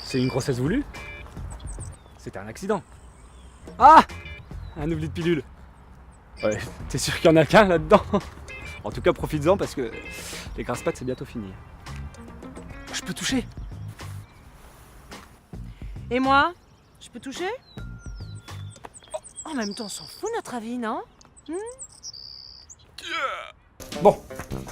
C'est une grossesse voulue? C'était un accident. Ah! Un oubli de pilule. Ouais, t'es sûr qu'il y en a qu'un là-dedans? En tout cas, profites-en parce que les grasses pattes, c'est bientôt fini. Je peux toucher? Et moi? Je peux toucher? En même temps, on s'en fout notre avis, non? Bon,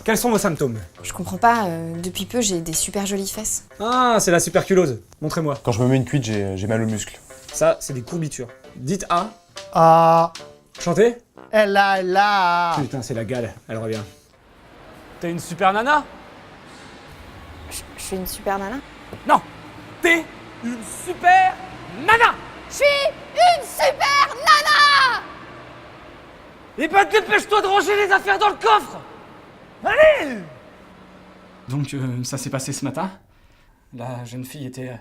quels sont vos symptômes? Je comprends pas, depuis peu j'ai des super jolies fesses. Ah, c'est la superculose. Montrez-moi. Quand je me mets une cuite, j'ai mal aux muscles. Ça, c'est des courbitures. Dites A. Ah, Chantez. elle là. Putain, c'est la gale, elle revient. T'es une super nana? Je suis une super nana. Non! T'es une super nana! Je suis une super nana! Eh ben dépêche-toi de ranger les affaires dans le coffre! Allez! Donc ça s'est passé ce matin. La jeune fille était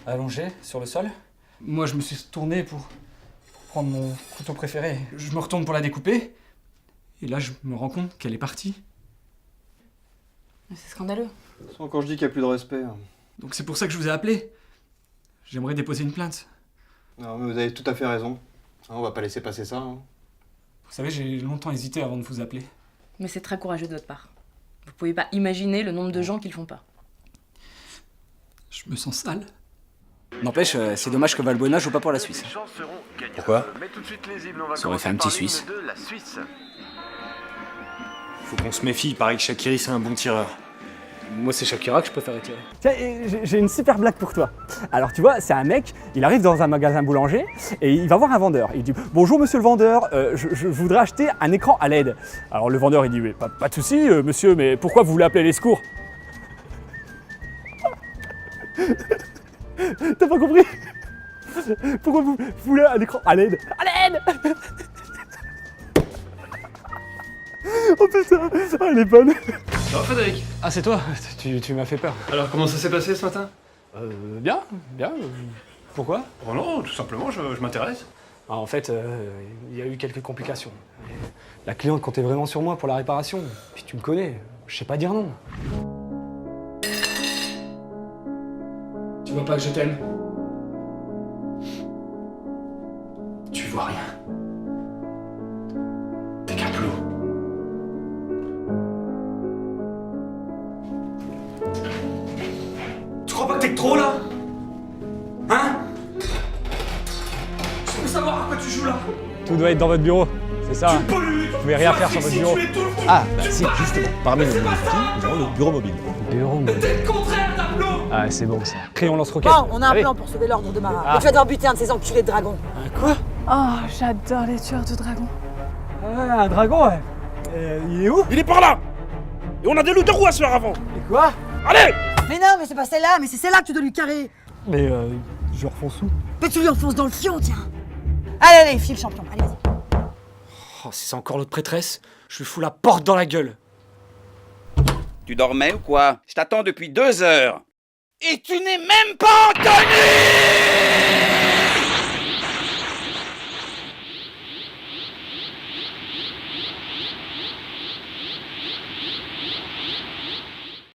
allongée sur le sol. Moi je me suis tourné pour prendre mon couteau préféré. Je me retourne pour la découper. Et là je me rends compte qu'elle est partie. C'est scandaleux. Quand je dis qu'il n'y a plus de respect. Donc c'est pour ça que je vous ai appelé. J'aimerais déposer une plainte. Non, mais vous avez tout à fait raison. On va pas laisser passer ça. Vous savez, j'ai longtemps hésité avant de vous appeler. Mais c'est très courageux de votre part. Vous pouvez pas imaginer le nombre de gens qui le font pas. Je me sens sale. N'empêche, c'est dommage que Valbuena joue pas pour la Suisse. Pourquoi? Ça aurait fait un petit Suisse. Faut qu'on se méfie, il paraît que Shaqiri c'est un bon tireur. Moi, c'est Shakira que je préfère tirer. Tiens, j'ai une super blague pour toi. Alors, tu vois, c'est un mec, il arrive dans un magasin boulanger et il va voir un vendeur. Il dit « Bonjour, monsieur le vendeur, je voudrais acheter un écran à LED. » Alors, le vendeur, il dit « Pas de souci, monsieur, mais pourquoi vous voulez appeler les secours ?» T'as pas compris? Pourquoi vous voulez un écran à LED? À LED! Oh putain, elle est bonne. Ça va Frédéric? Ah, c'est toi? Tu m'as fait peur. Alors comment ça s'est passé ce matin? Bien. Pourquoi? Oh non, tout simplement, je m'intéresse. Ah, en fait, il y a eu quelques complications. La cliente comptait vraiment sur moi pour la réparation. Puis tu me connais, je sais pas dire non. Tu vois pas que je t'aime? Tu vois rien. T'es qu'un plot. Tu crois pas que t'es que trop là? Hein? Je veux savoir à quoi tu joues là. Tout doit être dans votre bureau, c'est ça? Vous pouvez rien faire sur votre bureau. Ah, bah si, justement. Parmi nos outils, nous avons le bureau mobile. Bureau mobile. T'es le contraire d'un plot! Ah, c'est bon ça. Crayon lance-roquette. Bon, on a un Allez. plan pour sauver l'ordre de Marat. Ah. Tu vas devoir buter un de ces enculés de dragons. Quoi? Oh, j'adore les tueurs de dragons. Ah, un dragon, ouais. Il est où? Il est par là! Et on a des loups de roues à se faire avant! Et quoi? Allez! Mais non, mais c'est pas celle-là, mais c'est celle-là que tu dois lui carrer. Mais je refonce où? Mais tu lui enfonces dans le fion, tiens. Allez, file champion, allez, vas-y. Oh, si c'est encore l'autre prêtresse, je lui fous la porte dans la gueule. Tu dormais ou quoi? Je t'attends depuis 2 heures. Et tu n'es même pas en tenue!